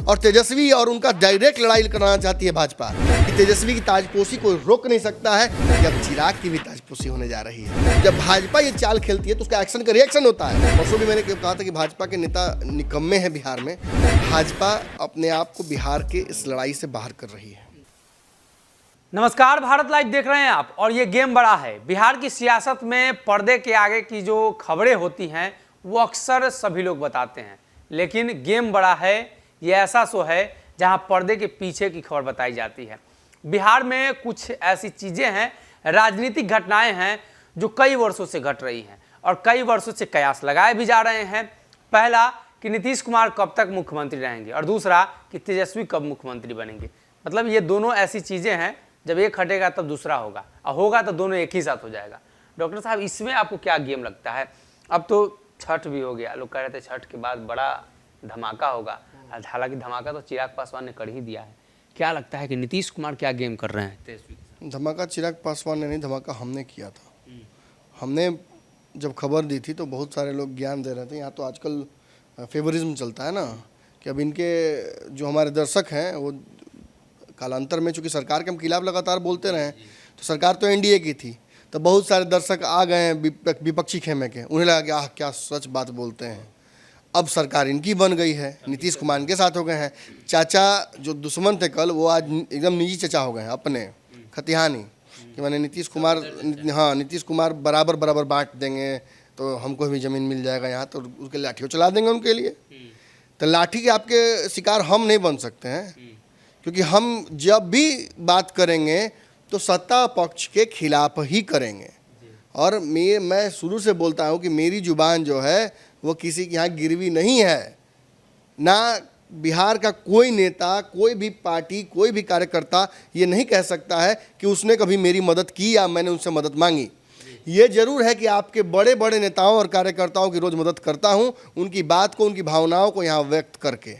और तेजस्वी और उनका डायरेक्ट लड़ाई कराना चाहती है भाजपा कि तेजस्वी की ताजपोशी कोई रोक नहीं सकता है। जब चिराग की भी ताजपोशी होने जा रही है, जब भाजपा ये चाल खेलती है तो उसका एक्शन का रिएक्शन होता है। परसों भी मैंने कहा था कि भाजपा के नेता निकम्मे हैं बिहार में। भाजपा अपने आप को बिहार के इस लड़ाई से बाहर कर रही है। नमस्कार, भारत लाइव देख रहे हैं आप और ये गेम बड़ा है। बिहार की सियासत में पर्दे के आगे की जो खबरें होती हैं वो अक्सर सभी लोग बताते हैं, लेकिन गेम बड़ा है ये ऐसा शो है जहां पर्दे के पीछे की खबर बताई जाती है। बिहार में कुछ ऐसी चीज़ें हैं, राजनीतिक घटनाएं हैं जो कई वर्षों से घट रही हैं और कई वर्षों से कयास लगाए भी जा रहे हैं। पहला कि नीतीश कुमार कब तक मुख्यमंत्री रहेंगे और दूसरा कि तेजस्वी कब मुख्यमंत्री बनेंगे। मतलब ये दोनों ऐसी चीज़ें हैं, जब एक हटेगा तब दूसरा होगा और होगा तो दोनों एक ही साथ हो जाएगा। डॉक्टर साहब, इसमें आपको क्या गेम लगता है? अब तो छठ भी हो गया, लोग कह रहे थे छठ के बाद बड़ा धमाका होगा, हालांकि धमाका तो चिराग पासवान ने कर ही दिया है। क्या लगता है कि नीतीश कुमार क्या गेम कर रहे हैं तेजस्वी के साथ? धमाका चिराग पासवान ने नहीं, धमाका हमने किया था। हमने जब खबर दी थी तो बहुत सारे लोग ज्ञान दे रहे थे। यहाँ तो आजकल फेवरिज्म चलता है ना, कि अब इनके जो हमारे दर्शक हैं वो कालांतर में, चूँकि सरकार के हम खिलाफ लगातार बोलते रहे, तो सरकार तो एनडीए की थी, तो बहुत सारे दर्शक आ गए हैं विपक्षी खेमे के, उन्हें लगा कि आह क्या सच बात बोलते हैं। अब सरकार इनकी बन गई है, नीतीश कुमार के साथ हो गए हैं। चाचा जो दुश्मन थे कल, वो आज एकदम निजी चाचा हो गए हैं अपने खतिहानी, कि मैंने नीतीश कुमार, हाँ नीतीश कुमार बराबर बराबर बांट देंगे तो हमको भी ज़मीन मिल जाएगा यहाँ, तो उसके लाठियों चला देंगे उनके लिए। तो लाठी के आपके शिकार हम नहीं बन सकते हैं, क्योंकि हम जब भी बात करेंगे तो सत्ता पक्ष के खिलाफ ही करेंगे। और मैं शुरू से बोलता हूँ कि मेरी जुबान जो है वो किसी के यहाँ गिरवी नहीं है। ना बिहार का कोई नेता, कोई भी पार्टी, कोई भी कार्यकर्ता ये नहीं कह सकता है कि उसने कभी मेरी मदद की या मैंने उनसे मदद मांगी। ये जरूर है कि आपके बड़े बड़े नेताओं और कार्यकर्ताओं की रोज़ मदद करता हूँ, उनकी बात को, उनकी भावनाओं को यहाँ व्यक्त करके।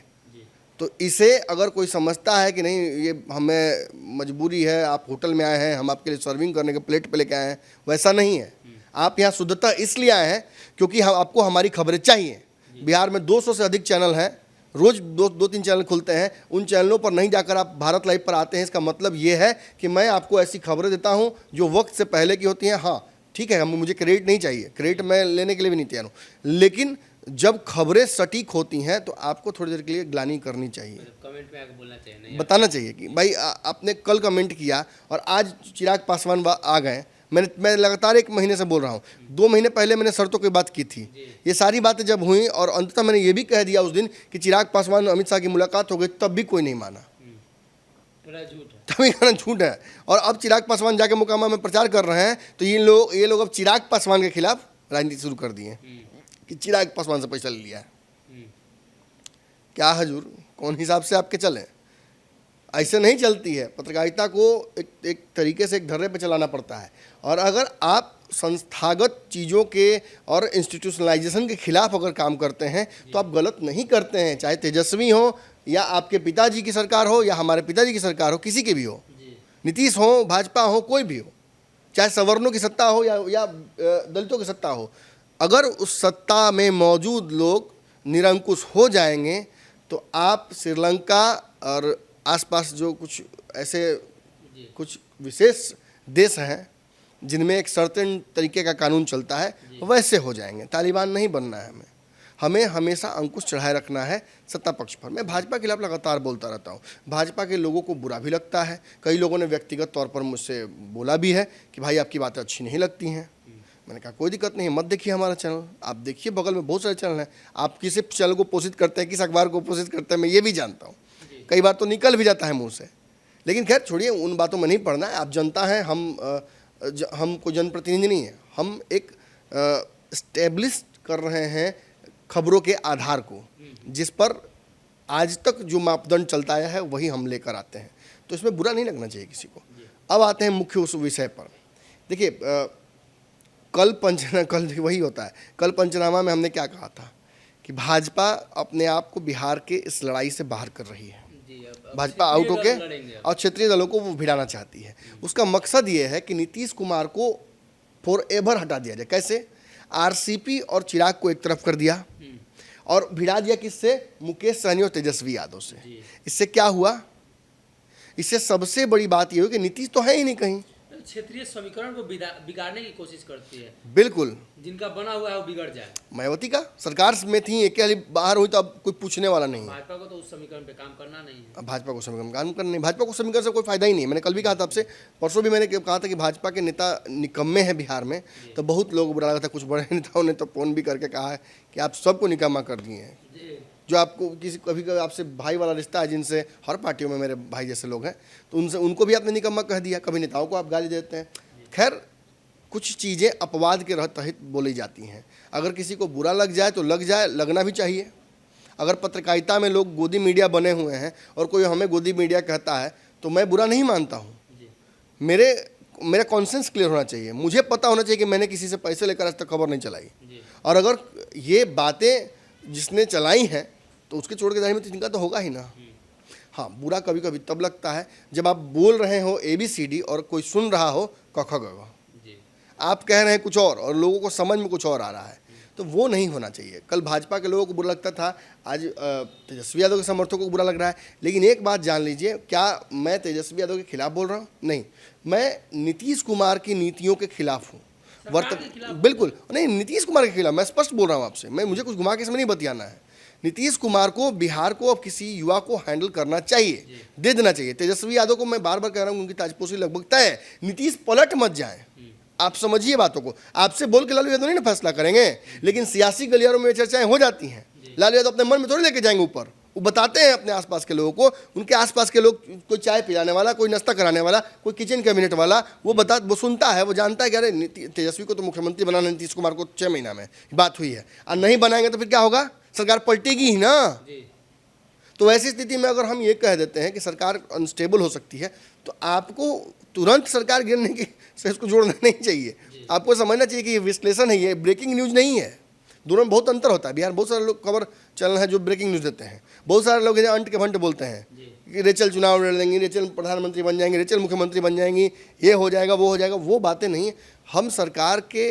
तो इसे अगर कोई समझता है कि नहीं ये हमें मजबूरी है, आप होटल में आए हैं, हम आपके लिए सर्विंग करने के प्लेट पे लेके आए हैं, वैसा नहीं है। आप यहाँ शुद्धता इसलिए आए हैं क्योंकि हम आपको हमारी खबरें चाहिए। बिहार में 200 से अधिक चैनल हैं, रोज़ दो तीन चैनल खुलते हैं, उन चैनलों पर नहीं जाकर आप भारत लाइव पर आते हैं। इसका मतलब ये है कि मैं आपको ऐसी खबरें देता हूँ जो वक्त से पहले की होती हैं। हाँ ठीक है, मुझे क्रेडिट नहीं चाहिए, क्रेडिट मैं लेने के लिए भी नहीं तैयार हूँ, लेकिन जब खबरें सटीक होती हैं तो आपको थोड़ी देर के लिए ग्लानि करनी चाहिए, कमेंट में आके बोलना चाहिए, नहीं बताना चाहिए कि भाई आपने कल कमेंट किया और आज चिराग पासवान आ गए। मैं लगातार 1 महीने से बोल रहा हूँ, 2 महीने पहले मैंने शर्तों की बात की थी। ये सारी बातें जब हुई और अंततः मैंने ये भी कह दिया उस दिन कि चिराग पासवान अमित शाह की मुलाकात हो गई, तब भी कोई नहीं माना, तभी कहना झूठ है। और अब चिराग पासवान जाके मोकामा में प्रचार कर रहे हैं, तो ये लोग अब चिराग पासवान के खिलाफ राजनीति शुरू कर दिए कि चिराग पासवान से पैसा ले लिया है। क्या हजूर, कौन हिसाब से आपके चले? ऐसे नहीं चलती है। पत्रकारिता को एक तरीके से एक धर्रे पे चलाना पड़ता है। और अगर आप संस्थागत चीज़ों के और इंस्टीट्यूशनलाइजेशन के खिलाफ अगर काम करते हैं तो आप गलत नहीं करते हैं। चाहे तेजस्वी हो या आपके पिताजी की सरकार हो या हमारे पिताजी की सरकार हो, किसी की भी हो, नीतीश हो, भाजपा हो, कोई भी हो, चाहे सवर्णों की सत्ता हो या दलितों की सत्ता हो, अगर उस सत्ता में मौजूद लोग निरंकुश हो जाएंगे तो आप श्रीलंका और आसपास जो कुछ ऐसे कुछ विशेष देश हैं जिनमें एक सर्टेन तरीके का कानून चलता है, वैसे हो जाएंगे। तालिबान नहीं बनना है हमें हमेशा अंकुश चढ़ाए रखना है सत्ता पक्ष पर। मैं भाजपा के खिलाफ लगातार बोलता रहता हूँ। भाजपा के लोगों को बुरा भी लगता है, कई लोगों ने व्यक्तिगत तौर पर मुझसे बोला भी है कि भाई आपकी बातें अच्छी नहीं लगती हैं। मैंने कहा कोई दिक्कत नहीं है, मत देखिए हमारा चैनल, आप देखिए, बगल में बहुत सारे चैनल हैं। आप किस चैनल को पोषित करते हैं, किस अखबार को पोषित करते हैं, मैं ये भी जानता हूँ। कई बार तो निकल भी जाता है मुंह से, लेकिन खैर छोड़िए, उन बातों में नहीं पड़ना है। आप जनता हैं, हम कोई जनप्रतिनिधि नहीं है। हम एक स्टेब्लिश कर रहे हैं खबरों के आधार को, जिस पर आज तक जो मापदंड चलता आया है वही हम लेकर आते हैं। तो इसमें बुरा नहीं लगना चाहिए किसी को। अब आते हैं मुख्य उस विषय पर। देखिए कल वही होता है, कल पंचनामा में हमने क्या कहा था कि भाजपा अपने आप को बिहार के इस लड़ाई से बाहर कर रही है। भाजपा आउट होके और क्षेत्रीय दलों को वो भिड़ाना चाहती है। उसका मकसद ये है कि नीतीश कुमार को फॉर एवर हटा दिया जाए। कैसे? आरसीपी और चिराग को एक तरफ कर दिया और भिड़ा दिया किससे? मुकेश सहनी और तेजस्वी यादव से। इससे क्या हुआ? इससे सबसे बड़ी बात यह हुई कि नीतीश तो है ही नहीं कहीं। क्षेत्रीय समीकरण को बिगाड़ने की कोशिश करती है। बिल्कुल, जिनका बना हुआ है वो बिगड़ जाए। मायावती का सरकार में थी, एक हाली बाहर हुई तो अब कोई पूछने वाला नहीं है। भाजपा को तो उस समीकरण पे काम करना नहीं है। भाजपा को समीकरण काम करना नहीं, भाजपा को समीकरण से कोई फायदा ही नहीं है। मैंने कल भी कहा था आपसे, परसों भी मैंने कहा था कि भाजपा के नेता निकम्मे हैं बिहार में। तो बहुत लोग बुरा लगा था, कुछ बड़े नेताओं ने तो फोन भी करके कहा है कि आप सबको निकम्मा कर दिए हैं। जो आपको किसी कभी कभी आपसे भाई वाला रिश्ता है, जिनसे हर पार्टियों में मेरे भाई जैसे लोग हैं, तो उनसे उनको भी आपने निकम्मा कह दिया। कभी नेताओं को आप गाली देते हैं। खैर, कुछ चीज़ें अपवाद के तहत बोली जाती हैं। अगर किसी को बुरा लग जाए तो लग जाए, लगना भी चाहिए। अगर पत्रकारिता में लोग गोदी मीडिया बने हुए हैं और कोई हमें गोदी मीडिया कहता है तो मैं बुरा नहीं मानता हूँ। मेरा कॉन्सेंस क्लियर होना चाहिए। मुझे पता होना चाहिए कि मैंने किसी से पैसे लेकर आज तक खबर नहीं चलाई। और अगर ये बातें जिसने चलाई हैं तो उसके छोड़ के दायरे में तिनका तो होगा ही ना। हाँ, बुरा कभी कभी तब लगता है जब आप बोल रहे हो ABCD और कोई सुन रहा हो क ख ग घ। आप कह रहे हैं कुछ और लोगों को समझ में कुछ और आ रहा है, तो वो नहीं होना चाहिए। कल भाजपा के लोगों को बुरा लगता था, आज तेजस्वी यादव के समर्थकों को बुरा लग रहा है। लेकिन एक बात जान लीजिए, क्या मैं तेजस्वी यादव के खिलाफ बोल रहा हूँ? नहीं, मैं नीतीश कुमार की नीतियों के खिलाफ हूँ। बिल्कुल नहीं, नीतीश कुमार के खिलाफ मैं स्पष्ट बोल रहा हूँ आपसे। मुझे कुछ घुमा के इसमें नहीं बतियाना है। नीतीश कुमार को, बिहार को अब किसी युवा को हैंडल करना चाहिए, दे देना चाहिए। तेजस्वी यादव को मैं बार बार कह रहा हूँ, उनकी ताजपोशी लगभग तय है। नीतीश पलट मत जाए, आप समझिए बातों को। आपसे बोल के लालू यादव नहीं ना फैसला करेंगे, लेकिन सियासी गलियारों में चर्चाएं हो जाती हैं। लालू यादव अपने मन में थोड़ी लेके जाएंगे ऊपर, वो बताते हैं अपने आसपास के लोगों को। उनके आसपास के लोग, कोई चाय पिलाने वाला, कोई नाश्ता कराने वाला, कोई किचन कैबिनेट वाला, वो सुनता है, वो जानता है कि अरे तेजस्वी को तो मुख्यमंत्री बनाना नीतीश कुमार को 6 महीना में बात हुई है, और नहीं बनाएंगे तो फिर क्या होगा? सरकार पलटेगी ही ना। तो ऐसी स्थिति में अगर हम ये कह देते हैं कि सरकार अनस्टेबल हो सकती है, तो आपको तुरंत सरकार गिरने की से इसको जोड़ना नहीं चाहिए। आपको समझना चाहिए कि ये विश्लेषण है, ये ब्रेकिंग न्यूज़ नहीं है। दोनों में बहुत अंतर होता है। बिहार बहुत सारे लोग खबर चैनल है जो ब्रेकिंग न्यूज़ देते हैं। बहुत सारे लोग अंट के भंट बोलते हैं कि रेचल चुनाव लड़ लेंगी, रेचल प्रधानमंत्री बन जाएंगी, रेचल मुख्यमंत्री बन जाएंगी, ये हो जाएगा, वो हो जाएगा। वो बातें नहीं। हम सरकार के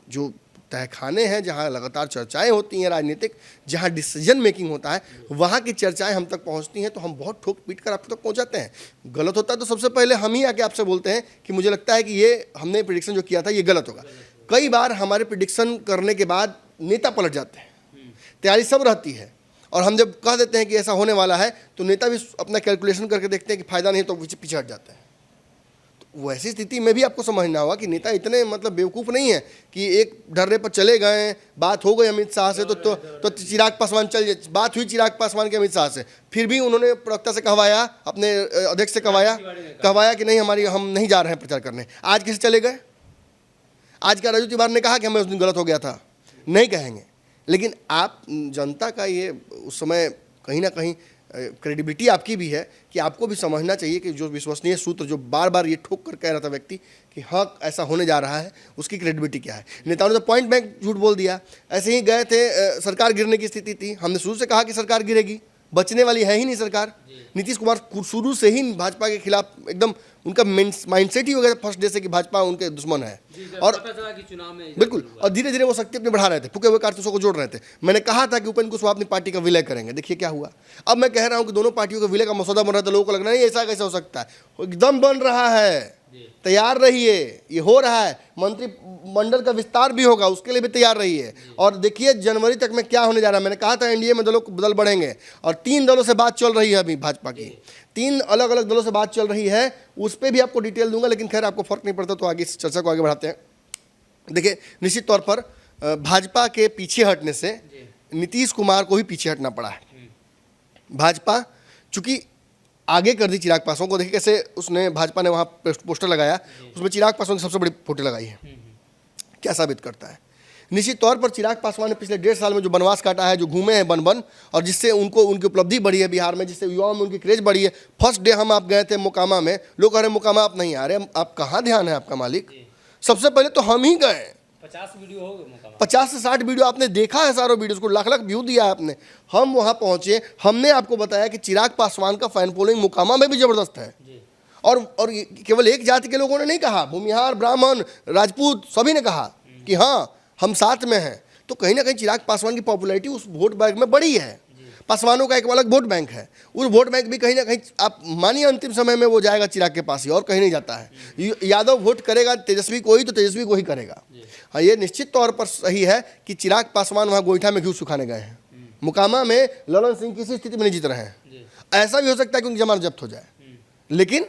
जो तहखाने हैं, जहाँ लगातार चर्चाएं होती हैं राजनीतिक, जहाँ डिसीजन मेकिंग होता है, वहाँ की चर्चाएं हम तक पहुँचती हैं, तो हम बहुत ठोक पीट कर आप तक पहुँचाते हैं। गलत होता है तो सबसे पहले हम ही आके आपसे बोलते हैं कि मुझे लगता है कि ये हमने प्रेडिक्शन जो किया था ये गलत होगा। कई बार हमारे प्रेडिक्शन करने के बाद नेता पलट जाते हैं, तैयारी सब रहती है, और हम जब कह देते हैं कि ऐसा होने वाला है तो नेता भी अपना कैलकुलेशन करके देखते हैं कि फ़ायदा नहीं, तो पीछे हट जाते हैं। तो वैसी स्थिति में भी आपको समझना होगा कि नेता इतने बेवकूफ़ नहीं है कि एक ढर्रे पर चले गए, बात हो गई अमित शाह से तो चिराग पासवान चल जाए। बात हुई चिराग पासवान के अमित शाह से, फिर भी उन्होंने प्रवक्ता से कहवाया, अपने अध्यक्ष से कहवाया कि नहीं, हम नहीं जा रहे हैं प्रचार करने। आज किसे चले गए? आज क्या राजू तिवारी ने कहा कि हमें उस दिन गलत हो गया था? नहीं कहेंगे। लेकिन आप जनता का ये उस समय कहीं ना कहीं क्रेडिबिलिटी आपकी भी है कि आपको भी समझना चाहिए कि जो विश्वसनीय सूत्र जो बार बार ये ठोक कर कह रहा था व्यक्ति कि हाँ ऐसा होने जा रहा है, उसकी क्रेडिबिलिटी क्या है। नेताओं ने तो पॉइंट बैंक झूठ बोल दिया। ऐसे ही गए थे, सरकार गिरने की स्थिति थी, हमने शुरू से कहा कि सरकार गिरेगी, बचने वाली है ही नहीं सरकार। नीतीश कुमार शुरू से ही भाजपा के खिलाफ एकदम, उनका माइंडसेट ही हो गया था फर्स्ट डे से कि भाजपा उनके दुश्मन है। और चुनाव में बिल्कुल, और धीरे धीरे वो शक्ति अपनी बढ़ा रहे थे, फूके हुए कारतूसों को जोड़ रहे थे। मैंने कहा था कि उपेंद्र कुशवाहा अपनी पार्टी का विलय करेंगे, देखिए क्या हुआ। अब मैं कह रहा हूँ कि दोनों पार्टियों का विलय का मसौदा बन रहा था, लोगों को लग रहा है ऐसा कैसे हो सकता है, एकदम बन रहा है, तैयार रहिए, ये हो रहा है। मंत्रिमंडल का विस्तार भी होगा, उसके लिए भी तैयार रहिए। और देखिए जनवरी तक में क्या होने जा रहा है। मैंने कहा था एनडीए में दल बढ़ेंगे, और 3 दलों से बात चल रही है अभी भाजपा की, 3 अलग अलग दलों से बात चल रही है, उस पर भी आपको डिटेल दूंगा। लेकिन खैर आपको फर्क नहीं पड़ता, तो आगे इस चर्चा को आगे बढ़ाते हैं। देखिए निश्चित तौर पर भाजपा के पीछे हटने से नीतीश कुमार को भी पीछे हटना पड़ा है। भाजपा चूंकि आगे कर दी चिराग पासवान को, देखिए कैसे उसने, भाजपा ने वहाँ पोस्टर लगाया, उसमें चिराग पासवान की सबसे बड़ी फोटो लगाई है। क्या साबित करता है? निश्चित तौर पर चिराग पासवान ने पिछले 1.5 साल में जो बनवास काटा है, जो घूमे हैं बन, और जिससे उनको उनकी उपलब्धि बढ़ी है बिहार में, जिससे युवाओं में उनकी क्रेज बढ़ी है। फर्स्ट डे आप गए थे मोकामा में, लोग कह रहे मोकामा आप नहीं आ रहे, आप कहाँ ध्यान है आपका मालिक? सबसे पहले तो हम ही गए, 50 वीडियो हो गए, 50 से 60 वीडियो आपने देखा है, सारों वीडियोस को लाख व्यू दिया है आपने। हम वहाँ पहुँचे, हमने आपको बताया कि चिराग पासवान का फैन फॉलोइंग मोकामा में भी जबरदस्त है। और केवल एक जाति के लोगों ने नहीं कहा, भूमिहार, ब्राह्मण, राजपूत, सभी ने कहा कि हाँ हम साथ में हैं। तो कहीं ना कहीं चिराग पासवान की पॉपुलैरिटी उस वोट बैंक में बड़ी है। पासवानों का एक अलग वोट बैंक है, उस वोट बैंक भी कहीं ना कहीं आप मानिए अंतिम समय में वो जाएगा चिराग के पास ही, और कहीं नहीं जाता है। यादव वोट करेगा तेजस्वी को ही तो तेजस्वी को ही करेगा। हाँ, ये निश्चित तौर पर सही है कि चिराग पासवान वहाँ गोईठा में घी सुखाने गए हैं। मुकामा में ललन सिंह किसी स्थिति में नहीं जीत रहे हैं। ऐसा भी हो सकता है कि उनकी जमानत जब्त हो जाए, लेकिन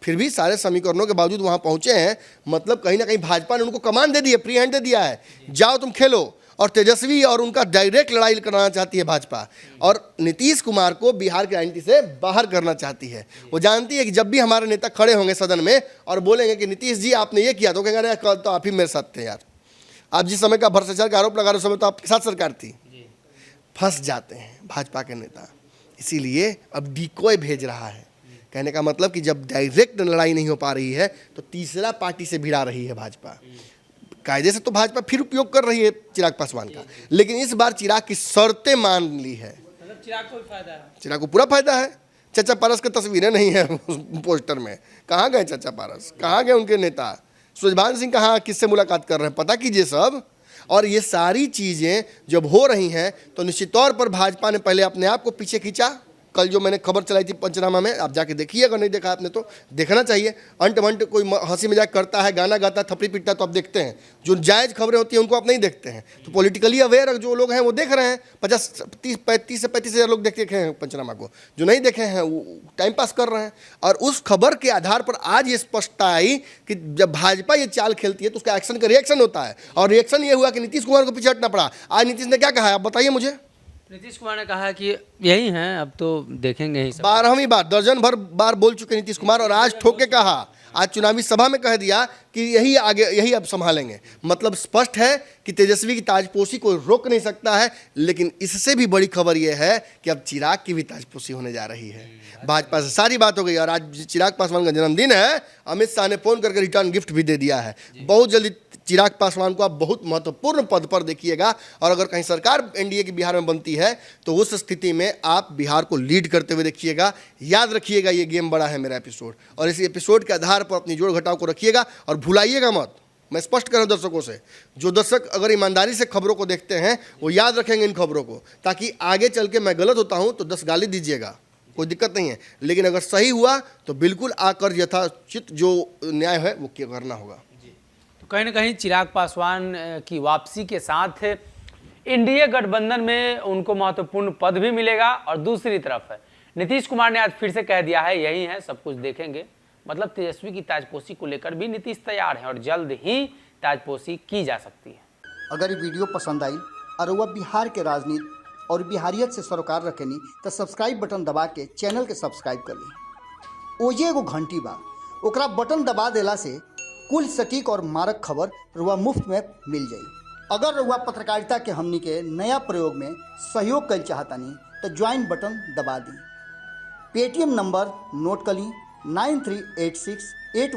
फिर भी सारे समीकरणों के बावजूद वहाँ पहुँचे हैं। मतलब कहीं ना कहीं भाजपा ने उनको कमान दे दी है, फ्री हैंड दे दिया है, जाओ तुम खेलो। और तेजस्वी और उनका डायरेक्ट लड़ाई कराना चाहती है भाजपा, और नीतीश कुमार को बिहार की राजनीति से बाहर करना चाहती है। वो जानती है कि जब भी हमारे नेता खड़े होंगे सदन में और बोलेंगे कि नीतीश जी आपने ये किया, तो कहेंगे अरे कल तो आप ही मेरे साथ थे यार, आप जिस समय का भ्रष्टाचार का आरोप लगा रहे उस समय तो आपके साथ सरकार थी। फंस जाते हैं भाजपा के नेता, इसीलिए अब डिकोय भेज रहा है। कहने का मतलब कि जब डायरेक्ट लड़ाई नहीं हो पा रही है तो तीसरा पार्टी से भिड़ा रही है भाजपा। कायदे से तो भाजपा फिर उपयोग कर रही है चिराग पासवान का, लेकिन इस बार चिराग की शर्तें मान ली है। चिराग को भी फायदा है, चिराग को पूरा फायदा है। चाचा पारस की तस्वीरें नहीं है पोस्टर में, कहाँ गए चाचा पारस, कहाँ गए उनके नेता? सुजभान सिंह कहाँ किससे मुलाकात कर रहे हैं, पता कीजिए सब। और ये सारी चीज़ें जब हो रही हैं तो निश्चित तौर पर भाजपा ने पहले अपने आप को पीछे खींचा। कल जो मैंने खबर चलाई थी पंचनामा में, आप जाके देखिए, अगर नहीं देखा आपने तो देखना चाहिए। अंट वंट कोई हंसी मजाक करता है, गाना गाता है, थपड़ी पीटता है तो आप देखते हैं। जो जायज़ खबरें होती हैं उनको आप नहीं देखते हैं। तो पॉलिटिकली अवेयर जो लोग हैं वो देख रहे हैं। 30 से 35 हज़ार लोग देखे हैं पंचनामा को, जो नहीं देखे हैं वो टाइम पास कर रहे हैं। और उस खबर के आधार पर आज ये स्पष्टता आई कि जब भाजपा ये चाल खेलती है तो उसका एक्शन का रिएक्शन होता है, और रिएक्शन ये हुआ कि नीतीश कुमार को पीछे हटना पड़ा। आज नीतीश ने क्या कहा है आप बताइए मुझे? नीतीश कुमार ने कहा कि यही हैं, अब तो देखेंगे ही सब। 12वीं बार, दर्जन भर बार बोल चुके नीतीश कुमार, और आज ठोक के कहा, आज चुनावी सभा में कह दिया कि यही आगे, यही अब संभालेंगे। मतलब स्पष्ट है कि तेजस्वी की ताजपोशी कोई रोक नहीं सकता है। लेकिन इससे भी बड़ी खबर यह है कि अब चिराग की भी ताजपोशी होने जा रही है। भाजपा से सारी बात हो गई, और आज चिराग पासवान का जन्मदिन है। अमित शाह ने फोन करके रिटर्न गिफ्ट भी दे दिया है। बहुत जल्दी चिराग पासवान को आप बहुत महत्वपूर्ण पद पर देखिएगा, और अगर कहीं सरकार एनडीए की बिहार में बनती है तो उस स्थिति में आप बिहार को लीड करते हुए देखिएगा। याद रखिएगा, ये गेम बड़ा है मेरा एपिसोड, और इस एपिसोड के आधार पर अपनी जोड़ घटाव को रखिएगा और भुलाइएगा मत। मैं स्पष्ट कर रहा हूं दर्शकों से, जो दर्शक अगर ईमानदारी से खबरों को देखते हैं वो याद रखेंगे इन खबरों को, ताकि आगे चल के मैं गलत होता हूं तो 10 गाली दीजिएगा, कोई दिक्कत नहीं है। लेकिन अगर सही हुआ तो बिल्कुल आकर यथाचित जो न्याय है वो करना होगा। कहीं ना कहीं चिराग पासवान की वापसी के साथ एनडीए गठबंधन में उनको महत्वपूर्ण पद भी मिलेगा, और दूसरी तरफ है नीतीश कुमार ने आज फिर से कह दिया है यही है, सब कुछ देखेंगे। मतलब तेजस्वी की ताजपोशी को लेकर भी नीतीश तैयार है, और जल्द ही ताजपोशी की जा सकती है। अगर ये वीडियो पसंद आई और वह बिहार के राजनीति और बिहारियत से सरोकार रखेनी तो सब्सक्राइब बटन दबा के चैनल के सब्सक्राइब कर ली। ओजे एगो घंटी बा, ओकरा बटन दबा देला से कुल सटीक और मारक खबर रुआ मुफ्त में मिल जाई। अगर रुआ पत्रकारिता के हमनी के नया प्रयोग में सहयोग कर चाहतानी तो ज्वाइन बटन दबा दी। पेटीएम नंबर नोट कर ली 938681